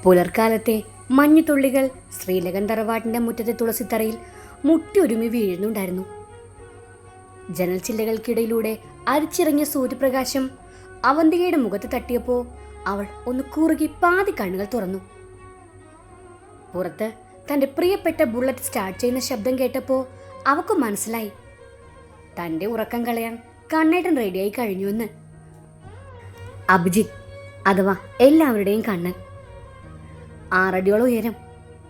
പുലർക്കാലത്തെ മഞ്ഞുതുള്ളികൾ ശ്രീലകൻ തറവാട്ടിന്റെ മുറ്റത്തെ തുളസിത്തറയിൽ മുട്ടിയൊരുമി വീഴുന്നുണ്ടായിരുന്നു. ജനൽ ചില്ലകൾക്കിടയിലൂടെ അരിച്ചിറങ്ങിയ സൂര്യപ്രകാശം അവന്തികയുടെ മുഖത്ത് തട്ടിയപ്പോൾ അവൾ ഒന്ന് കുറുകി പാതി കണ്ണുകൾ തുറന്നു. പുറത്ത് തന്റെ പ്രിയപ്പെട്ട ബുള്ളറ്റ് സ്റ്റാർട്ട് ചെയ്യുന്ന ശബ്ദം കേട്ടപ്പോൾ അവൾക്ക് മനസ്സിലായി തന്റെ ഉറക്കം കളയാൻ കണ്ണേട്ടൻ റെഡിയായി കഴിഞ്ഞുവെന്ന്. അഭിജിത്ത് അഥവാ എല്ലാവരുടെയും കണ്ണൻ, 6 അടിയോളം ഉയരം,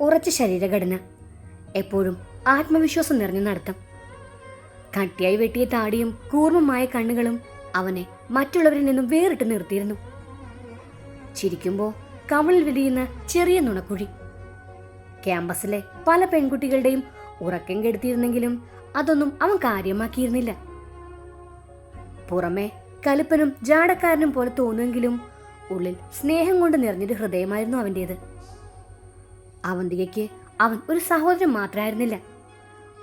ഉറച്ച ശരീരഘടന, എപ്പോഴും ആത്മവിശ്വാസം നിറഞ്ഞ നടത്തം, കട്ടിയായി വെട്ടിയ താടിയും കൂർമ്മമായ കണ്ണുകളും അവനെ മറ്റുള്ളവരിൽ നിന്നും വേറിട്ട് നിർത്തിയിരുന്നു. ചിരിക്കുമ്പോൾ കവിളിൽ വിരിയുന്ന ചെറിയ നുണക്കുഴി ക്യാമ്പസിലെ പല പെൺകുട്ടികളുടെയും ഉറക്കം കെടുത്തിയിരുന്നെങ്കിലും അതൊന്നും അവൻ കാര്യമാക്കിയിരുന്നില്ല. പുറമെ കലുപ്പനും ജാടക്കാരനും പോലെ തോന്നുമെങ്കിലും ഉള്ളിൽ സ്നേഹം കൊണ്ട് നിറഞ്ഞൊരു ഹൃദയമായിരുന്നു അവൻ്റേത്. അവന്തികയ്ക്ക് അവൻ ഒരു സഹോദരൻ മാത്രമായിരുന്നില്ല,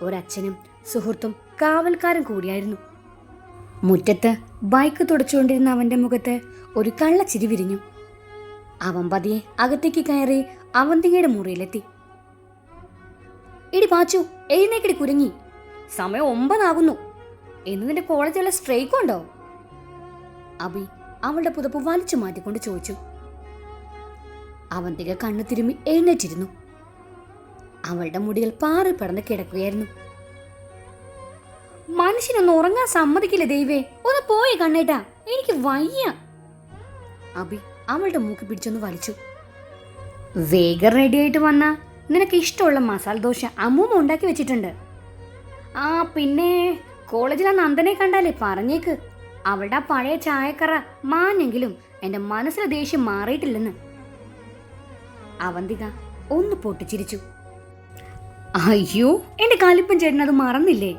ഒരച്ഛനും സുഹൃത്തും കാവൽക്കാരൻ കൂടിയായിരുന്നു. മുറ്റത്ത് ബൈക്ക് തുടച്ചുകൊണ്ടിരുന്ന അവന്റെ മുഖത്ത് ഒരു കള്ളച്ചിരി വിരിഞ്ഞു. അവൻ പതിയെ അകത്തേക്ക് കയറി അവന്തികയുടെ മുറിയിലെത്തി. ഇടി പാച്ചു, എഴുന്നേക്കടി കുരുങ്ങി, സമയം 9 ആകുന്നു. എന്ന് നിന്റെ കോളേജിലുള്ള സ്ട്രൈക്ക് ഉണ്ടോ? അബി അവളുടെ പുതപ്പ് വലിച്ചു മാറ്റിക്കൊണ്ട് ചോദിച്ചു. അവന്തിക കണ്ണു തിരുമ്മി എഴുന്നേറ്റിരുന്നു. അവളുടെ മുടികൾ പാറി പടന്ന് കിടക്കുകയായിരുന്നു. മനുഷ്യനൊന്ന് ഉറങ്ങാൻ സമ്മതിക്കില്ല ദൈവേ, ഒന്ന് പോയി കണ്ണേട്ടാ, എനിക്ക് വയ്യ. അബി അവളുടെ മൂക്ക് പിടിച്ചൊന്ന് വലിച്ചു. വേഗം റെഡിയായിട്ട് വന്ന നിനക്ക് ഇഷ്ടമുള്ള മസാല ദോശ അമ്മൂമ്മ ഉണ്ടാക്കി വെച്ചിട്ടുണ്ട്. ആ പിന്നെ കോളേജിൽ ആ നന്ദനെ കണ്ടാലേ പറഞ്ഞേക്ക്, അവളുടെ ആ പഴയ ചായക്കറ മാഞ്ഞെങ്കിലും എന്റെ മനസ്സിലെ ദേഷ്യം മാറിയിട്ടില്ലെന്ന്. അവന്തിക ഒന്ന് പൊട്ടിച്ചിരിച്ചു. അയ്യോ, എന്റെ കാലിപ്പൻ ചേട്ടൻ അത് മറന്നില്ലേ?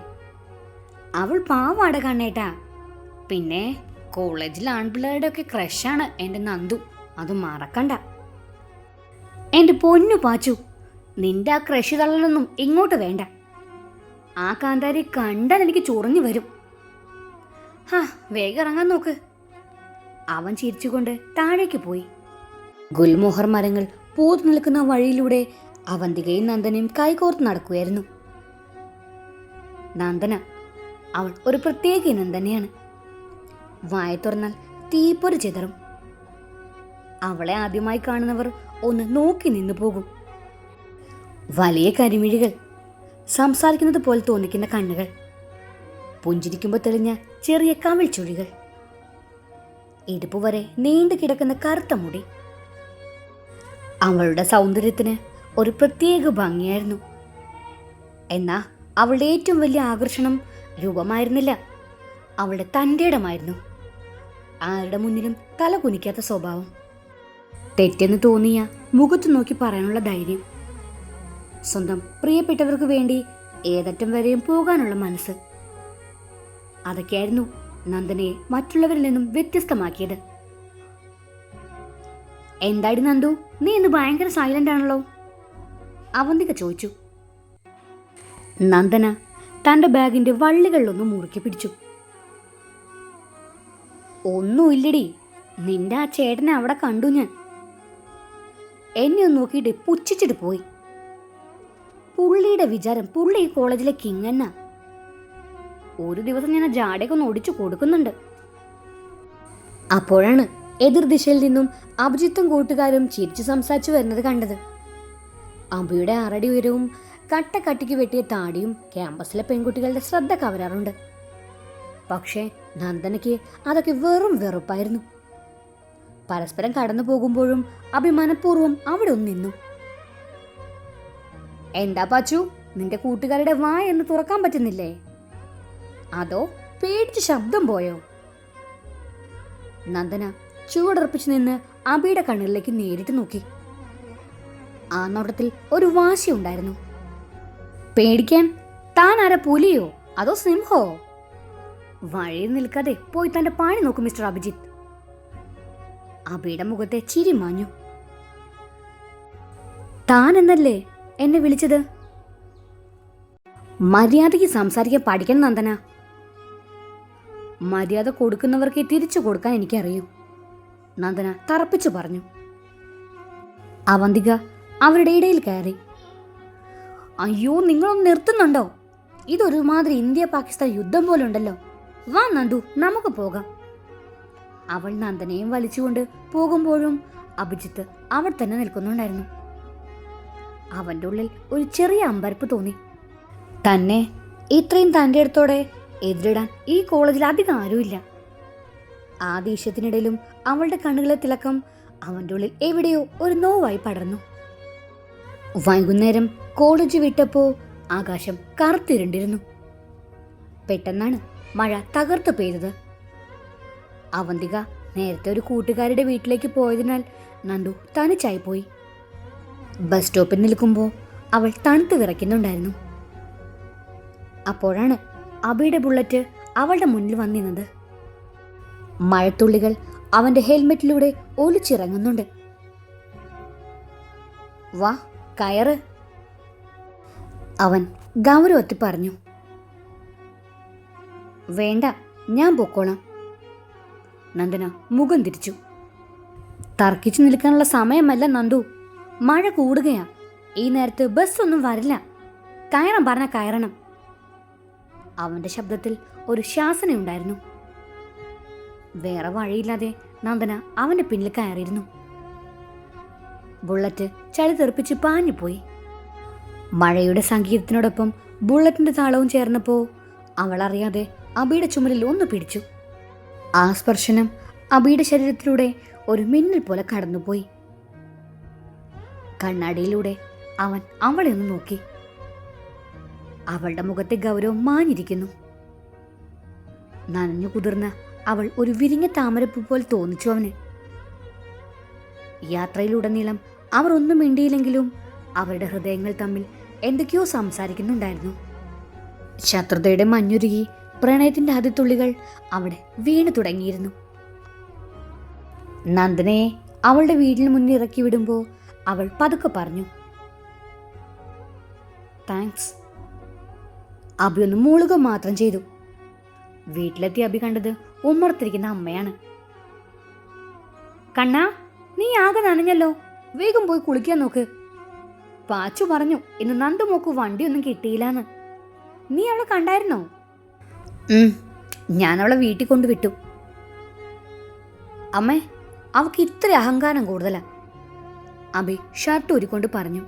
അവൾ പാവാട കണ്ണേട്ടാ. പിന്നെ കോളേജിൽ ആൺപിള്ളേരുടെ ഒക്കെ ക്രഷാണ് എന്റെ നന്ദു, അത് മറക്കണ്ട. എന്റെ പൊന്നു പാച്ചു, നിന്റെ ആ ക്രഷ് തള്ളലൊന്നും ഇങ്ങോട്ട് വേണ്ട. ആ കാന്താരി കണ്ടാൽ എനിക്ക് ചൊറിഞ്ഞു വരും. ഹാ, വേഗം ഇറങ്ങാൻ നോക്ക്. അവൻ ചിരിച്ചുകൊണ്ട് താഴേക്ക് പോയി. ഗുൽമോഹർ മരങ്ങൾ പൂത്തു നിൽക്കുന്ന വഴിയിലൂടെ അവന്തികയും നന്ദനയും കൈകോർത്ത് നടക്കുകയായിരുന്നു. നന്ദന, അവൾ ഒരു പ്രത്യേക ഇനം തന്നെയാണ്. വായ തുറന്നാൽ തീപ്പൊരു ചിതറും. അവളെ ആദ്യമായി കാണുന്നവർ ഒന്ന് നോക്കി നിന്നു പോകും. വലിയ കരിമിഴികൾ, സംസാരിക്കുന്നത് പോലെ തോന്നിക്കുന്ന കണ്ണുകൾ, പുഞ്ചിരിക്കുമ്പോൾ തെളിഞ്ഞ ചെറിയ കവിൾ ചുഴികൾ, ഇടുപ്പ് വരെ നീണ്ടു കിടക്കുന്ന കറുത്ത മുടി. അവളുടെ സൗന്ദര്യത്തിന് ഒരു പ്രത്യേക ഭംഗിയായിരുന്നു. എന്നാ അവളുടെ ഏറ്റവും വലിയ ആകർഷണം രൂപമായിരുന്നില്ല, അവളുടെ തൻ്റെ ഇടമായിരുന്നു. ആരുടെ മുന്നിലും തല കുനിക്കാത്ത സ്വഭാവം, തെറ്റെന്ന് തോന്നിയ മുഖത്ത് നോക്കി പറയാനുള്ള ധൈര്യം, സ്വന്തം പ്രിയപ്പെട്ടവർക്ക് വേണ്ടി ഏതറ്റം വരെയും പോകാനുള്ള മനസ്സ്. അതൊക്കെയായിരുന്നു നന്ദനയെ മറ്റുള്ളവരിൽ നിന്നും വ്യത്യസ്തമാക്കിയത്. എന്താടി നന്ദു, നീ ഇന്ന് ഭയങ്കര സൈലന്റ് ആണല്ലോ? അവന്തിക ചോദിച്ചു. നന്ദന തന്റെ ബാഗിന്റെ വള്ളികളിലൊന്ന് മുറുക്കി പിടിച്ചു. ഒന്നുമില്ലടി, നിന്റെ ആ ചേട്ടനെ അവിടെ കണ്ടു ഞാൻ. എന്നെ ഒന്ന് നോക്കിയിട്ട് പുച്ഛിച്ചിട്ട് പോയി. പുള്ളിയുടെ വിചാരം പുള്ളി ഈ കോളേജിലെ കിങ് എന്നാ. ഒരു ദിവസം ഞാൻ ആ ജാടയൊക്കെ ഒന്ന് ഒടിച്ചു കൊടുക്കുന്നുണ്ട്. അപ്പോഴാണ് എതിർദിശയിൽ നിന്നും അഭിജിത്തും കൂട്ടുകാരും ചിരിച്ചു സംസാരിച്ചു വരുന്നത് കണ്ടത്. അബിയുടെ 6 അടി ഉയരവും കട്ടക്കട്ടിക്ക് വെട്ടിയ താടിയും ക്യാമ്പസിലെ പെൺകുട്ടികളുടെ ശ്രദ്ധ കവരാറുണ്ട്. പക്ഷേ നന്ദനയ്ക്ക് അതൊക്കെ വെറും വെറുപ്പായിരുന്നു. പരസ്പരം കടന്നു പോകുമ്പോഴും അഭിമാനപൂർവ്വം അവിടെ ഒന്ന് നിന്നു. എന്താ പാച്ചു, നിന്റെ കൂട്ടുകാരുടെ വായ എന്ന് തുറക്കാൻ പറ്റുന്നില്ലേ? അതോ പേടിച്ച് ശബ്ദം പോയോ? നന്ദന ചുവടുറപ്പിച്ചു നിന്ന് അബിയുടെ കണ്ണുകളിലേക്ക് നേരിട്ട് നോക്കി. ആ നോട്ടത്തിൽ ഒരു വാശി ഉണ്ടായിരുന്നു. പേടിക്കാൻ താൻ ആരാ, പുലിയോ അതോ സിംഹോ? വഴിയിൽ നിൽക്കാതെ പോയി തന്റെ പണി നോക്കും മിസ്റ്റർ അഭിജിത്ത്. അബിയുടെ മുഖത്തെ ചിരി മാഞ്ഞു. താൻ എന്നല്ലേ എന്നെ വിളിച്ചത്? മര്യാദയ്ക്ക് സംസാരിക്കാൻ പഠിക്കണം നന്ദന. മര്യാദ കൊടുക്കുന്നവർക്ക് തിരിച്ചു കൊടുക്കാൻ എനിക്കറിയൂ, നന്ദന തറപ്പിച്ചു പറഞ്ഞു. അവന്തിക അവരുടെ ഇടയിൽ കയറി. അയ്യോ, നിങ്ങളൊന്ന് നിർത്തുന്നുണ്ടോ? ഇതൊരുമാതിരി ഇന്ത്യ പാകിസ്ഥാൻ യുദ്ധം പോലെ ഉണ്ടല്ലോ. വാ നന്ദു, നമുക്ക് പോകാം. അവൾ നന്ദനെയും വലിച്ചുകൊണ്ട് പോകുമ്പോഴും അഭിജിത്ത് അവിടെ തന്നെ നിൽക്കുന്നുണ്ടായിരുന്നു. അവൻ്റെ ഉള്ളിൽ ഒരു ചെറിയ അമ്പരപ്പ് തോന്നി. തന്നെ ഇത്രയും തൻ്റെ അടുത്തോടെ എതിരിടാൻ ഈ കോളേജിൽ അധികം ആരുമില്ല. ആ ദേഷ്യത്തിനിടയിലും അവളുടെ കണ്ണുകളെ തിളക്കം അവൻ്റെ ഉള്ളിൽ എവിടെയോ ഒരു നോവായി പടർന്നു. വൈകുന്നേരം കോളേജ് വിട്ടപ്പോൾ ആകാശം കറുത്തിരുണ്ടിരുന്നു. പെട്ടെന്നാണ് മഴ തകർത്തു പെയ്തത്. അവന്തിക നേരത്തെ ഒരു കൂട്ടുകാരുടെ വീട്ടിലേക്ക് പോയതിനാൽ നന്ദു തനിച്ചായി പോയി. ബസ് സ്റ്റോപ്പിൽ നിൽക്കുമ്പോൾ അവൾ തണുത്ത് വിറയ്ക്കുന്നുണ്ടായിരുന്നു. അപ്പോഴാണ് അബിയുടെ ബുള്ളറ്റ് അവളുടെ മുന്നിൽ വന്നിരുന്നത്. മഴത്തുള്ളികൾ അവന്റെ ഹെൽമെറ്റിലൂടെ ഒലിച്ചിറങ്ങുന്നുണ്ട്. വാ, കയറ്, അവൻ ഗൗരവത്തിൽ പറഞ്ഞു. വേണ്ട, ഞാൻ പൊക്കോളാം. നന്ദന മുഖം തിരിച്ചു. തർക്കിച്ചു നിൽക്കാനുള്ള സമയമല്ല നന്ദു, മഴ കൂടുകയാ. ഈ നേരത്ത് ബസ്സൊന്നും വരില്ല. കയറാൻ പറഞ്ഞ കയറണം. അവന്റെ ശബ്ദത്തിൽ ഒരു ശാസനയുണ്ടായിരുന്നു. വേറെ വഴിയില്ലാതെ നന്ദന അവന്റെ പിന്നിൽ കയറിയിരുന്നു. ബുള്ളറ്റ് ചളി തെറിപ്പിച്ച് പാഞ്ഞുപോയി. മഴയുടെ സംഗീതത്തിനോടൊപ്പം ബുള്ളറ്റിന്റെ താളവും ചേർന്നപ്പോൾ അവൾ അറിയാതെ അബിയുടെ ചുമലിൽ ഒന്ന് പിടിച്ചു. ആ സ്പർശനം അബിയുടെ ശരീരത്തിലൂടെ ഒരു മിന്നൽ പോലെ കടന്നുപോയി. കണ്ണാടിയിലൂടെ അവൻ അവളെ ഒന്ന് നോക്കി. അവളുടെ മുഖത്തെ ഗൗരവം മാഞ്ഞിരിക്കുന്നു. നനഞ്ഞു കുതിർന്ന അവൾ ഒരു വിരിഞ്ഞ താമരപ്പൂ പോലെ തോന്നിച്ചു അവന്. യാത്രയിലുടനീളം അവർ ഒന്നും മിണ്ടിയില്ലെങ്കിലും അവരുടെ ഹൃദയങ്ങൾ തമ്മിൽ എന്തൊക്കെയോ സംസാരിക്കുന്നുണ്ടായിരുന്നു. ശത്രുതയുടെ മഞ്ഞുരുകി പ്രണയത്തിന്റെ അതിത്തുള്ളികൾ അവിടെ വീണു തുടങ്ങിയിരുന്നു. നന്ദനയെ അവളുടെ വീടിന് മുന്നിൽ ഇറക്കി വിടുമ്പോൾ അവൾ പതുക്കെ പറഞ്ഞു, താങ്ക്സ്. അബി ഒന്ന് മൂളുക മാത്രം ചെയ്തു. വീട്ടിലെത്തി അബി കണ്ടത് ഉമ്മറത്തിരിക്കുന്ന അമ്മയാണ്. കണ്ണാ, നീ ആകെ നനഞ്ഞല്ലോ, വേഗം പോയി കുളിക്കാൻ നോക്ക്. പാച്ചു പറഞ്ഞു ഇന്ന് നന്ദുമോക്ക് വണ്ടിയൊന്നും കിട്ടിയില്ലാന്ന്. നീ അവളെ കണ്ടായിരുന്നോ? ഞാൻ അവളെ വീട്ടിൽ കൊണ്ടുവിട്ടു. അമ്മേ, അവൾക്ക് ഇത്ര അഹങ്കാരം കൂടുതലാ, അബി ഷർട്ട് ഊരിക്കൊണ്ട് പറഞ്ഞു.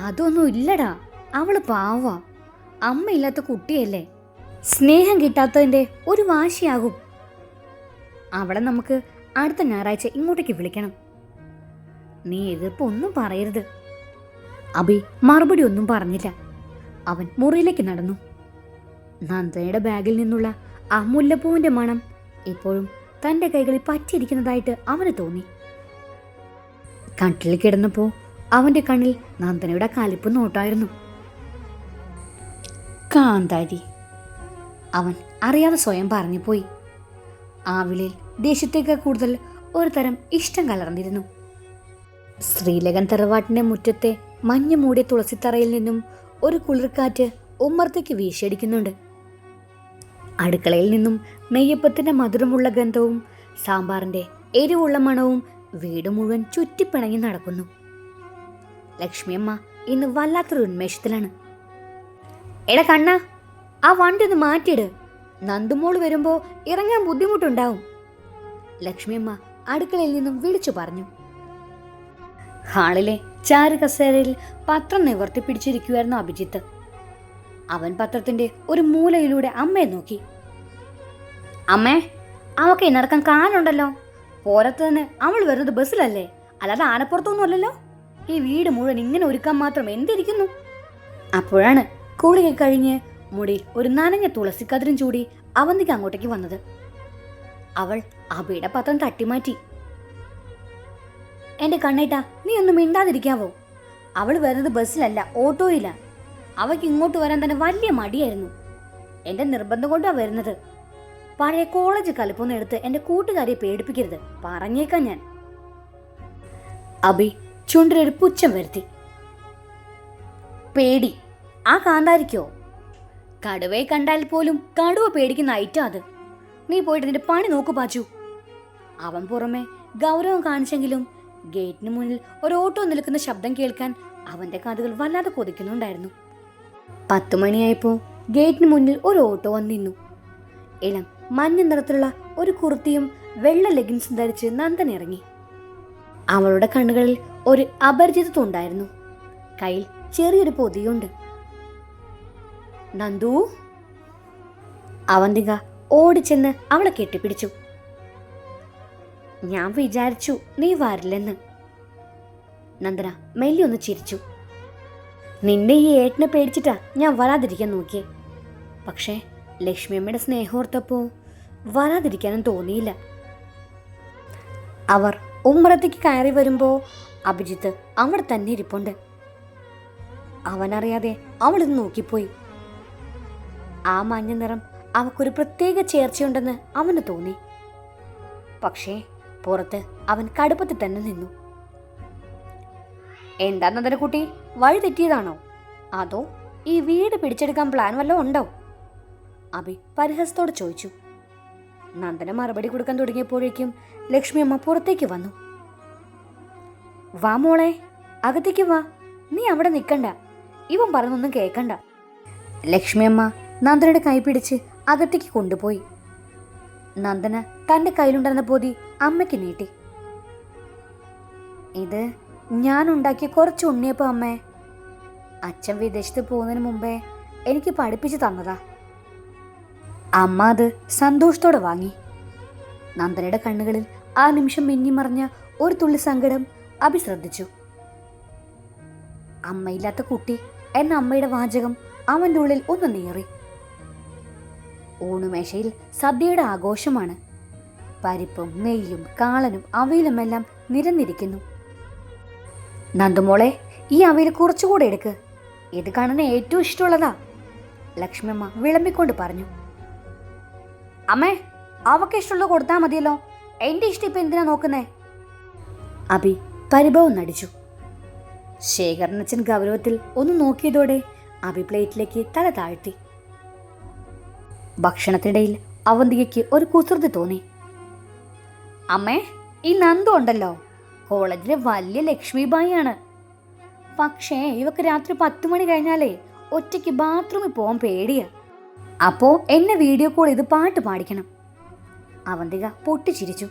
അതൊന്നും ഇല്ലടാ, അവള് പാവാ. അമ്മയില്ലാത്ത കുട്ടിയല്ലേ, സ്നേഹം കിട്ടാത്തതിന്റെ ഒരു വാശിയാകും. അവളെ നമുക്ക് അടുത്ത ഞായറാഴ്ച ഇങ്ങോട്ടേക്ക് വിളിക്കണം. നീ എതിർപ്പൊന്നും പറയരുത്. അബി മറുപടി ഒന്നും പറഞ്ഞില്ല. അവൻ മുറിയിലേക്ക് നടന്നു. നന്ദനയുടെ ബാഗിൽ നിന്നുള്ള ആ മുല്ലപ്പൂവിന്റെ മണം ഇപ്പോഴും തന്റെ കൈകളിൽ പറ്റിയിരിക്കുന്നതായിട്ട് അവന് തോന്നി. കട്ടിൽ കിടന്നപ്പോ അവന്റെ കണ്ണിൽ നന്ദനയുടെ കലിപ്പ് നോട്ടായിരുന്നു. കാന്താരി, അവൻ അറിയാതെ സ്വയം പറഞ്ഞു പോയി. ആ വിളിയിൽ ദേഷ്യത്തേക്കാൾ കൂടുതൽ ഒരു തരം ഇഷ്ടം കലർന്നിരുന്നു. ശ്രീലകൻ തറവാട്ടിന്റെ മുറ്റത്തെ മഞ്ഞു മൂടിയ തുളസിത്തറയിൽ നിന്നും ഒരു കുളിർക്കാറ്റ് ഉമ്മറത്തേക്ക് വീശിയടിക്കുന്നുണ്ട്. അടുക്കളയിൽ നിന്നും നെയ്യപ്പത്തിന്റെ മധുരമുള്ള ഗന്ധവും സാമ്പാറിന്റെ എരിവുള്ള മണവും വീട് മുഴുവൻ ചുറ്റിപ്പിണങ്ങി നടക്കുന്നു. ലക്ഷ്മിയമ്മ ഇന്ന് വല്ലാത്തൊരു ഉന്മേഷത്തിലാണ്. എടാ കണ്ണ, ആ വണ്ടി ഒന്ന് മാറ്റിയിട്. നന്ദുമോള് വരുമ്പോ ഇറങ്ങാൻ ബുദ്ധിമുട്ടുണ്ടാവും, ലക്ഷ്മിയമ്മ അടുക്കളയിൽ നിന്നും വിളിച്ചു പറഞ്ഞു. ഹാളിലെ ചാരു കസേരയിൽ പത്രം നിവർത്തി പിടിച്ചിരിക്കുമായിരുന്നു അഭിജിത്ത്. അവൻ പത്രത്തിന്റെ ഒരു മൂലയിലൂടെ അമ്മയെ നോക്കി. അമ്മേ, അവൾക്ക് നടക്കാൻ കാലുണ്ടല്ലോ. പോരത്തതിന് അവൾ വരുന്നത് ബസ്സിലല്ലേ, അല്ലാതെ ആനപ്പുറത്തൊന്നും അല്ലല്ലോ. ഈ വീട് മുഴുവൻ ഇങ്ങനെ ഒരുക്കാൻ മാത്രം എന്തിരിക്കുന്നു. അപ്പോഴാണ് കുളിക കഴിഞ്ഞ് മുടി ഒരു നനഞ്ഞ തുളസിക്കതിരും ചൂടി അവന്തിക അങ്ങോട്ടേക്ക് വന്നത്. അവൾ അബിയുടെ പത്രം തട്ടിമാറ്റി. എന്റെ കണ്ണേട്ടാ, നീ ഒന്നും മിണ്ടാതിരിക്കാവോ? അവൾ വരുന്നത് ബസ്സിലല്ല, ഓട്ടോയില്ല. അവയ്ക്ക് ഇങ്ങോട്ട് വരാൻ തന്നെ വലിയ മടിയായിരുന്നു. എന്റെ നിർബന്ധം കൊണ്ടാ വരുന്നത്. പഴയ കോളേജ് കലിപ്പൊന്നും എടുത്ത് എന്റെ കൂട്ടുകാരിയെ പേടിപ്പിക്കരുത്, പറഞ്ഞേക്കാൻ ഞാൻ. അബി ചുണ്ടിലൊരു പുച്ഛം വരുത്തി. പേടി ആ കാന്താരിക്കോ? കടുവയെ കണ്ടാൽ പോലും കടുവ പേടിക്കുന്ന ഐറ്റം അത്. നീ പോയിട്ട് നിന്റെ പണി നോക്കു പാച്ചു. അവൻ പുറമെ ഗൗരവം കാണിച്ചെങ്കിലും ഗേറ്റിന് മുന്നിൽ ഒരു ഓട്ടോ നിൽക്കുന്ന ശബ്ദം കേൾക്കാൻ അവന്റെ കാതുകൾ വല്ലാതെ കൊതിക്കുന്നുണ്ടായിരുന്നു. 10 മണിയായപ്പോൾ ഗേറ്റിന് മുന്നിൽ ഒരു ഓട്ടോ വന്നു നിന്നു. ഇളം മഞ്ഞ നിറത്തിലുള്ള ഒരു കുർത്തിയും വെള്ള ലെഗിൻസും ധരിച്ച് നന്ദൻ ഇറങ്ങി. അവളുടെ കണ്ണുകളിൽ ഒരു അപരിചിതത്വം ഉണ്ടായിരുന്നു. കയ്യിൽ ചെറിയൊരു പൊതിയുണ്ട്. നന്ദു. അവന്തിക ഓടിച്ചെന്ന് അവളെ കെട്ടിപ്പിടിച്ചു. ഞാൻ വിചാരിച്ചു നീ വരില്ലെന്ന്. നന്ദന മെല്ലെ ഒന്ന് ചിരിച്ചു. നിന്റെ ഈ ഏട്ടനെ പേടിച്ചിട്ടാ ഞാൻ വരാതിരിക്കാൻ നോക്കിയേ. പക്ഷേ ലക്ഷ്മിയമ്മയുടെ സ്നേഹോർത്തപ്പോ വരാതിരിക്കാനും തോന്നിയില്ല. അവർ ഉമ്മറത്തേക്ക് കയറി വരുമ്പോ അഭിജിത്ത് അവിടെ തന്നെ ഇരിപ്പുണ്ട്. അവനറിയാതെ അവളിത് നോക്കിപ്പോയി. ആ മഞ്ഞ നിറം അവക്കൊരു പ്രത്യേക ചേർച്ചയുണ്ടെന്ന് അവന് തോന്നി. പക്ഷേ പുറത്ത് അവൻ കടുപ്പത്തിൽ തന്നെ നിന്നു. എന്താ നന്ദനക്കുട്ടി, വഴി തെറ്റിയതാണോ? അതോ ഈ വീട് പിടിച്ചെടുക്കാൻ പ്ലാൻ വല്ലതും ഉണ്ടോ? അഭി പരിഹസത്തോടെ ചോദിച്ചു. നന്ദന മറുപടി കൊടുക്കാൻ തുടങ്ങിയപ്പോഴേക്കും ലക്ഷ്മിയമ്മ പുറത്തേക്ക് വന്നു. വാ മോളെ, അകത്തേക്ക് വാ. നീ അവിടെ നിൽക്കണ്ട, ഇവൻ പറഞ്ഞൊന്നും കേൾക്കണ്ട. ലക്ഷ്മിയമ്മ നന്ദനയുടെ കൈ പിടിച്ച് അകത്തേക്ക് കൊണ്ടുപോയി. നന്ദന തന്റെ കയ്യിലുണ്ടായിരുന്ന പൊതി അമ്മയ്ക്ക് നീട്ടി. ഇത് ഞാൻ ഉണ്ടാക്കിയ കുറച്ച് ഉണ്ണിയപ്പം അമ്മേ. അച്ഛൻ വിദേശത്ത് പോകുന്നതിന് മുമ്പേ എനിക്ക് പഠിപ്പിച്ചു തന്നതാ. അമ്മ അത് സന്തോഷത്തോടെ വാങ്ങി. നന്ദനയുടെ കണ്ണുകളിൽ ആ നിമിഷം മിന്നിമറഞ്ഞ ഒരു തുള്ളി സങ്കടം അഭി ശ്രദ്ധിച്ചു. അമ്മയില്ലാത്ത കുട്ടി എന്ന അമ്മയുടെ വാചകം അവൻ്റെ ഉള്ളിൽ ഒന്ന് നീറി. ഊണുമേശയിൽ സദ്യയുടെ ആഘോഷമാണ്. പരിപ്പും നെയ്യും കാളനും അവയിലുമെല്ലാം നിരന്നിരിക്കുന്നു. നന്ദുമോളെ, ഈ അവയിൽ കുറച്ചുകൂടെ എടുക്ക്. ഇത് കാണാൻ ഏറ്റവും ഇഷ്ടമുള്ളതാ, ലക്ഷ്മിയമ്മ വിളമ്പിക്കൊണ്ട് പറഞ്ഞു. അമ്മേ, അവക്ക് ഇഷ്ടമുള്ളത് കൊടുത്താൽ മതിയല്ലോ. എന്റെ ഇഷ്ടം ഇപ്പൊ എന്തിനാ നോക്കുന്നേ? അഭി പരിഭവം നടിച്ചു. ശേഖരനച്ഛൻ ഗൗരവത്തിൽ ഒന്ന് നോക്കിയതോടെ അഭി പ്ലേറ്റിലേക്ക് തല താഴ്ത്തി. ഭക്ഷണത്തിനിടയിൽ അവന്തികയ്ക്ക് ഒരു കുസൃതി തോന്നി. അമ്മേ, ഈ നന്ദു ഉണ്ടല്ലോ, കോളേജിലെ വലിയ ലക്ഷ്മിബായിയാണ്. പക്ഷേ ഇവക്ക് രാത്രി 10 മണി കഴിഞ്ഞാലേ ഒറ്റയ്ക്ക് ബാത്റൂമിൽ പോകാൻ പേടിയാ. അപ്പോ എന്നെ വീഡിയോ കോൾ ചെയ്ത് പാട്ട് പാടിക്കണം. അവന്തിക പൊട്ടിച്ചിരിച്ചു.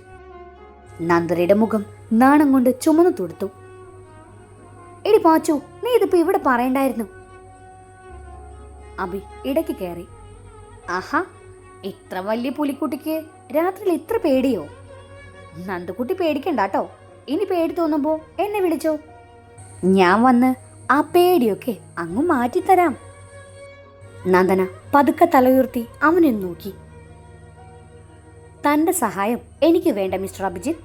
നന്ദനയുടെ മുഖം നാണം കൊണ്ട് ചുമന്നു തുടുത്തു. എടി പാച്ചു, നീ ഇതിപ്പോ ഇവിടെ പറയണ്ടായിരുന്നു. അഭി ഇടയ്ക്ക് കയറി. ആഹാ, ഇത്ര വലിയ പുലിക്കുട്ടിക്ക് രാത്രിയിൽ ഇത്ര പേടിയോ? നന്ദുക്കുട്ടി പേടിക്കണ്ടാട്ടോ. ഇനി പേടി തോന്നുമ്പോ എന്നെ വിളിച്ചോ, ഞാൻ വന്ന് ആ പേടിയൊക്കെ അങ്ങ് മാറ്റിത്തരാം. നന്ദന പതുക്കെ തലയുയർത്തി അവനെ നോക്കി. തന്റെ സഹായം എനിക്ക് വേണ്ട മിസ്റ്റർ അഭിജിത്ത്.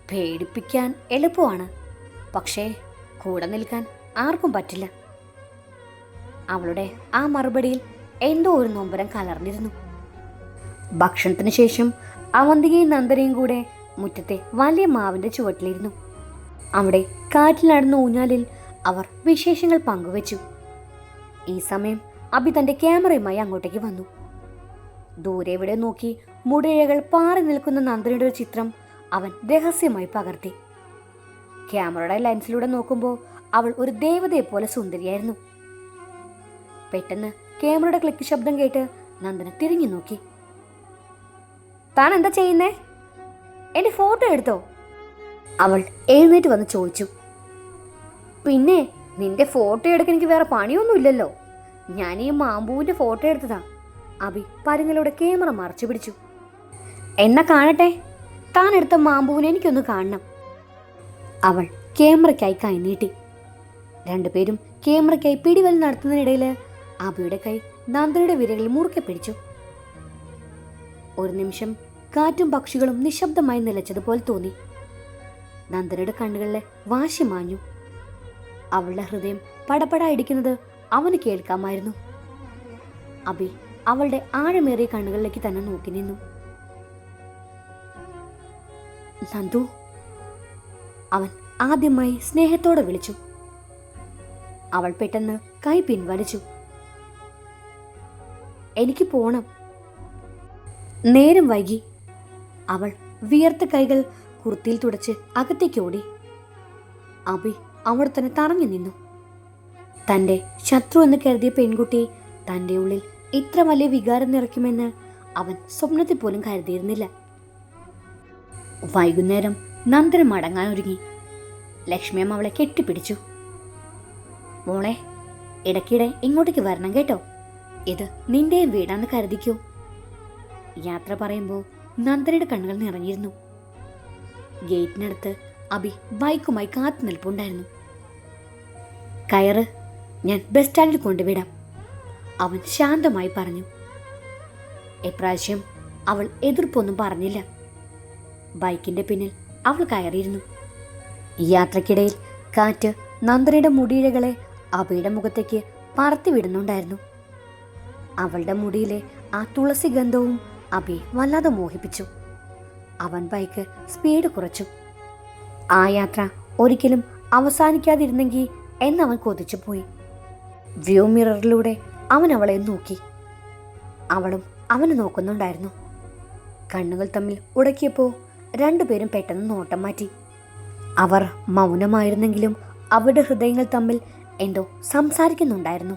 പേടിപ്പിക്കാൻ എളുപ്പമാണ്, പക്ഷേ കൂടെ നിൽക്കാൻ ആർക്കും പറ്റില്ല. അവളുടെ ആ മറുപടിയിൽ എന്തോ ഒരു നൊമ്പരം കലർന്നിരുന്നു. ഭക്ഷണത്തിന് ശേഷം അവന്തികയും നന്ദനയും കൂടെ മുറ്റത്തെ വലിയ മാവിന്റെ ചുവട്ടിലിരുന്നു. അവിടെ കാറ്റിൽ നടന്ന ഊഞ്ഞാലിൽ അവർ വിശേഷങ്ങൾ പങ്കുവച്ചു. ഈ സമയം അഭി തന്റെ ക്യാമറയുമായി അങ്ങോട്ടേക്ക് വന്നു. ദൂരെ എവിടെ നോക്കി മുടിയിഴകൾ പാറി നിൽക്കുന്ന നന്ദനയുടെ ഒരു ചിത്രം അവൻ രഹസ്യമായി പകർത്തി. ക്യാമറയുടെ ലെൻസിലൂടെ നോക്കുമ്പോൾ അവൾ ഒരു ദേവതയെ പോലെ സുന്ദരിയായിരുന്നു. പെട്ടെന്ന് ക്യാമറയുടെ ക്ലിക്ക് ശബ്ദം കേട്ട് നന്ദന തിരിഞ്ഞു നോക്കി. താൻ എന്താ ചെയ്യുന്നേ? എന്റെ ഫോട്ടോ എടുത്തോ? അവൾ എഴുന്നേറ്റ് വന്ന് ചോദിച്ചു. പിന്നെ നിന്റെ ഫോട്ടോ എടുക്കാൻ എനിക്ക് വേറെ പണിയൊന്നുമില്ലല്ലോ. ഞാൻ ഈ മാമ്പൂവിന്റെ ഫോട്ടോ എടുത്തതാ. അഭി പരുങ്ങലോടെ ക്യാമറ മറച്ചു പിടിച്ചു. എന്നാ കാണട്ടെ, താൻ എടുത്ത മാമ്പൂവിനെ എനിക്കൊന്ന് കാണണം. അവൾ ക്യാമറയ്ക്കായി കൈ നീട്ടി. രണ്ടുപേരും ക്യാമറയ്ക്കായി പിടിവലി നടത്തുന്നതിനിടയിൽ അഭിയുടെ കൈ നന്ദനയുടെ വിരലിൽ മുറുക്കെ പിടിച്ചു. ഒരു നിമിഷം കാറ്റും പക്ഷികളും നിശബ്ദമായി നിലച്ചതുപോലെ തോന്നി. നന്ദനയുടെ കണ്ണുകളിലെ വാശി മാഞ്ഞു. അവളുടെ ഹൃദയം പടപട ഇടിക്കുന്നത് അവന് കേൾക്കാമായിരുന്നു. അഭി അവളുടെ ആഴമേറിയ കണ്ണുകളിലേക്ക് തന്നെ നോക്കി നിന്നു. നന്ദു, അവൻ ആദ്യമായി സ്നേഹത്തോടെ വിളിച്ചു. അവൾ പെട്ടെന്ന് കൈ പിൻവലിച്ചു. എനിക്ക് പോണം. നേരം വൈകി. അവൾ വിയർത്ത കൈകൾ കുർത്തിയിൽ തുടച്ച് അകത്തേക്ക് ഓടി. അഭി അവിടെ തന്നെ തറഞ്ഞു നിന്നു. തൻ്റെ ശത്രു എന്ന് കരുതിയ പെൺകുട്ടി തൻ്റെ ഉള്ളിൽ ഇത്ര വലിയ വികാരം നിറയ്ക്കുമെന്ന് അവൻ സ്വപ്നത്തിൽ പോലും കരുതിയിരുന്നില്ല. വൈകുന്നേരം നന്ദന മടങ്ങാനൊരുങ്ങി. ലക്ഷ്മിയമ്മ അവളെ കെട്ടിപ്പിടിച്ചു. മോളെ, ഇടയ്ക്കിടെ ഇങ്ങോട്ടേക്ക് വരണം കേട്ടോ. ഇത് നിന്റെയും വീടാന്ന് കരുതിക്കോ. യാത്ര പറയുമ്പോൾ നന്ദനയുടെ കണ്ണുകൾ നിറഞ്ഞിരുന്നു. ഗേറ്റിനടുത്ത് അഭി ബൈക്കുമായി കാത്തു നിൽപ്പുണ്ടായിരുന്നു. കയറ്, ഞാൻ ബസ് സ്റ്റാൻഡിൽ കൊണ്ടുവിടാം, അവൻ ശാന്തമായി പറഞ്ഞു. ഇപ്രാവശ്യം അവൾ എതിർപ്പൊന്നും പറഞ്ഞില്ല. ബൈക്കിന്റെ പിന്നിൽ അവൾ കയറിയിരുന്നു. യാത്രക്കിടയിൽ കാറ്റ് നന്ദനയുടെ മുടിയിഴകളെ അഭിയുടെ മുഖത്തേക്ക് പറത്തി വിടുന്നുണ്ടായിരുന്നു. അവളുടെ മുടിയിലെ ആ തുളസി ഗന്ധവും അഭിയെ വല്ലാതെ മോഹിപ്പിച്ചു. അവൻ ബൈക്ക് സ്പീഡ് കുറച്ചു. ആ യാത്ര ഒരിക്കലും അവസാനിക്കാതിരുന്നെങ്കിൽ എന്നവൻ കൊതിച്ചു പോയി. വ്യൂ മിററിലൂടെ അവൻ അവളെ നോക്കി. അവളും അവനെ നോക്കുന്നുണ്ടായിരുന്നു. കണ്ണുകൾ തമ്മിൽ ഉടക്കിയപ്പോൾ രണ്ടുപേരും പെട്ടെന്ന് നോട്ടം മാറ്റി. അവർ മൗനമായിരുന്നെങ്കിലും അവരുടെ ഹൃദയങ്ങൾ തമ്മിൽ എന്തോ സംസാരിക്കുന്നുണ്ടായിരുന്നു.